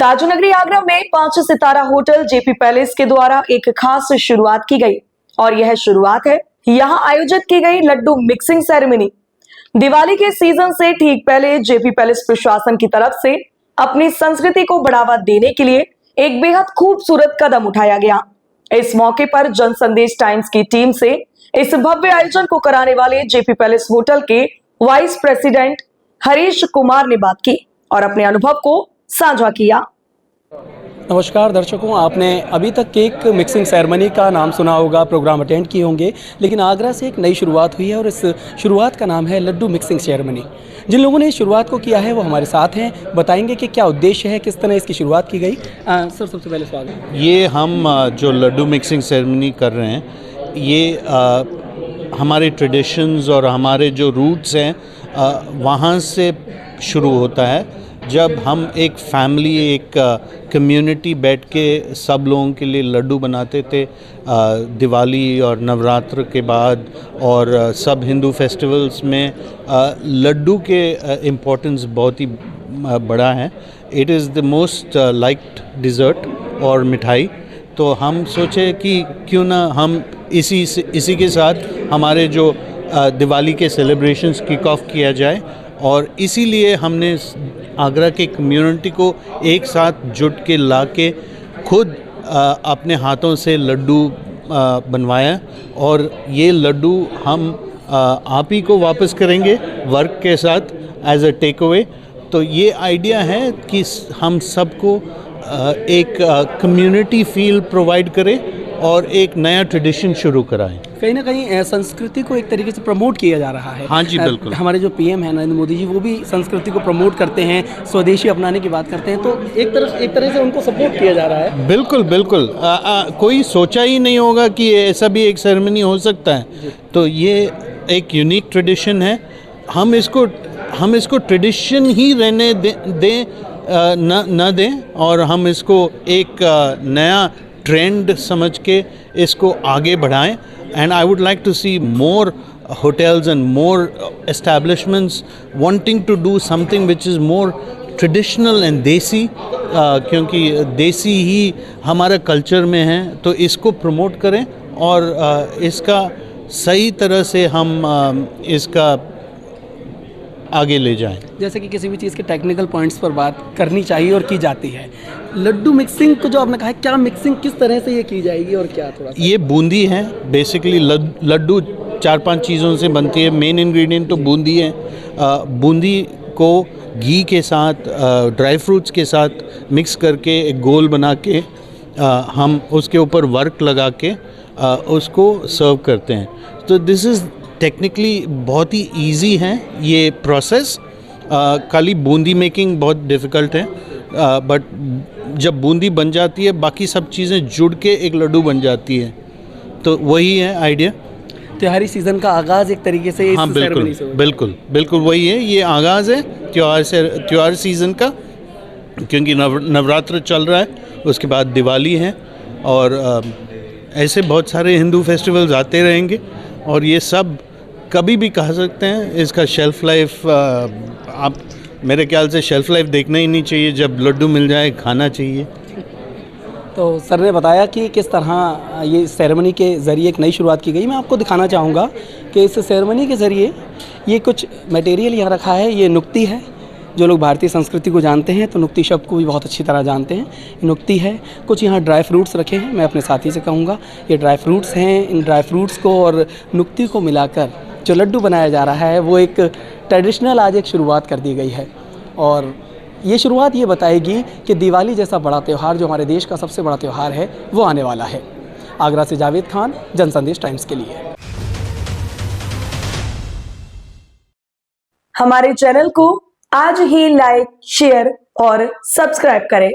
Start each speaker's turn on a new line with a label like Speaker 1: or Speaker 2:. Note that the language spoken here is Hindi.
Speaker 1: ताजनगरी आगरा में 5 सितारा होटल जेपी पैलेस के द्वारा एक खास शुरुआत की गई और यह शुरुआत है यहां आयोजित की गई लड्डू मिक्सिंग सेरेमनी। दिवाली के सीजन से ठीक पहले जेपी पैलेस प्रशासन की तरफ से अपनी संस्कृति को बढ़ावा देने के लिए एक बेहद खूबसूरत कदम उठाया गया। इस मौके पर जन संदेश टाइम्स की टीम से इस भव्य आयोजन को कराने वाले जेपी पैलेस होटल के वाइस प्रेसिडेंट हरीश कुमार ने बात की और अपने अनुभव को साझा किया।
Speaker 2: नमस्कार दर्शकों, आपने अभी तक केक मिक्सिंग सेरेमनी का नाम सुना होगा, प्रोग्राम अटेंड किए होंगे, लेकिन आगरा से एक नई शुरुआत हुई है और इस शुरुआत का नाम है लड्डू मिक्सिंग सेरेमनी। जिन लोगों ने इस शुरुआत को किया है वो हमारे साथ हैं, बताएंगे कि क्या उद्देश्य है, किस तरह इसकी शुरुआत की गई। सर, सबसे पहले स्वागत।
Speaker 3: ये हम जो लड्डू मिक्सिंग सेरेमनी कर रहे हैं, ये हमारे ट्रेडिशंस और हमारे जो रूट्स हैं वहाँ से शुरू होता है। जब हम एक फैमिली, एक कम्युनिटी बैठ के सब लोगों के लिए लड्डू बनाते थे दिवाली और नवरात्र के बाद, और सब हिंदू फेस्टिवल्स में लड्डू के इम्पोर्टेंस बहुत ही बड़ा है। It is the most liked dessert और मिठाई। तो हम सोचे कि क्यों ना हम इसी के साथ हमारे जो दिवाली के सेलिब्रेशंस किक ऑफ किया जाए, और इसीलिए हमने आगरा के कम्युनिटी को एक साथ जुट के ला के खुद अपने हाथों से लड्डू बनवाया, और ये लड्डू हम आप ही को वापस करेंगे वर्क के साथ एज अ टेक अवे। तो ये आइडिया है कि हम सबको एक कम्युनिटी फील प्रोवाइड करें और एक नया ट्रेडिशन शुरू कराएं।
Speaker 2: कहीं ना कहीं संस्कृति को एक तरीके से प्रमोट किया जा रहा है।
Speaker 3: हाँ जी, बिल्कुल।
Speaker 2: हमारे जो पीएम हैं नरेंद्र मोदी जी, वो भी संस्कृति को प्रमोट करते हैं, स्वदेशी अपनाने की बात करते हैं, तो एक तरह से उनको सपोर्ट किया जा रहा है।
Speaker 3: बिल्कुल बिल्कुल। कोई सोचा ही नहीं होगा कि ऐसा भी एक सेरेमनी हो सकता है। तो ये एक यूनिक ट्रेडिशन है। हम इसको ट्रेडिशन ही रहने दें न दें, और हम इसको एक नया ट्रेंड समझ के इसको आगे बढ़ाएं। And I would like to see more hotels and more establishments wanting to do something which is more traditional and देसी, क्योंकि देसी ही हमारा कल्चर में है। तो इसको प्रमोट करें और इसका सही तरह से हम इसका आगे ले जाएं।
Speaker 2: जैसे कि किसी भी चीज़ के टेक्निकल पॉइंट्स पर बात करनी चाहिए और की जाती है। लड्डू मिक्सिंग को जो आपने कहा है, क्या मिक्सिंग किस तरह से ये की जाएगी और क्या थोड़ा?
Speaker 3: ये बूंदी है बेसिकली। लड्डू 4-5 चीज़ों से बनती है। मेन इंग्रेडिएंट तो बूंदी है। बूंदी को घी के साथ, ड्राई फ्रूट्स के साथ मिक्स करके एक गोल बना के हम उसके ऊपर वर्क लगा के उसको सर्व करते हैं। तो दिस इज़ टेक्निकली बहुत ही इजी है ये प्रोसेस। खाली बूंदी मेकिंग बहुत डिफ़िकल्ट है, बट जब बूंदी बन जाती है बाकी सब चीज़ें जुड़ के एक लड्डू बन जाती है। तो वही है आइडिया।
Speaker 2: त्योहारी सीज़न का आगाज़ एक तरीके से इस सेरेमनी से
Speaker 3: बिल्कुल वही है। ये आगाज़ है त्योहार सीज़न का, क्योंकि नवरात्र चल रहा है, उसके बाद दिवाली है, और ऐसे बहुत सारे हिंदू फेस्टिवल्स आते रहेंगे, और ये सब कभी भी कह सकते हैं। इसका शेल्फ लाइफ, आप मेरे ख्याल से शेल्फ लाइफ देखना ही नहीं चाहिए, जब लड्डू मिल जाए खाना चाहिए।
Speaker 2: तो सर ने बताया कि किस तरह ये सेरेमनी के ज़रिए एक नई शुरुआत की गई। मैं आपको दिखाना चाहूँगा कि इस सेरेमनी के ज़रिए ये कुछ मटेरियल यहाँ रखा है। ये नुक्ती है। जो लोग भारतीय संस्कृति को जानते हैं तो नुक्ती शब्द को भी बहुत अच्छी तरह जानते हैं। ये नुक्ती है। कुछ यहाँ ड्राई फ्रूट्स रखे हैं। मैं अपने साथी से कहूँगा, ये ड्राई फ्रूट्स हैं। इन ड्राई फ्रूट्स को और नुक्ती को मिलाकर जो लड्डू बनाया जा रहा है, वो एक ट्रेडिशनल आज एक शुरुआत कर दी गई है। और ये शुरुआत ये बताएगी कि दिवाली जैसा बड़ा त्यौहार, जो हमारे देश का सबसे बड़ा त्यौहार है, वो आने वाला है। आगरा से जावेद खान, जन संदेश टाइम्स के लिए।
Speaker 1: हमारे चैनल को आज ही लाइक, शेयर और सब्सक्राइब करें।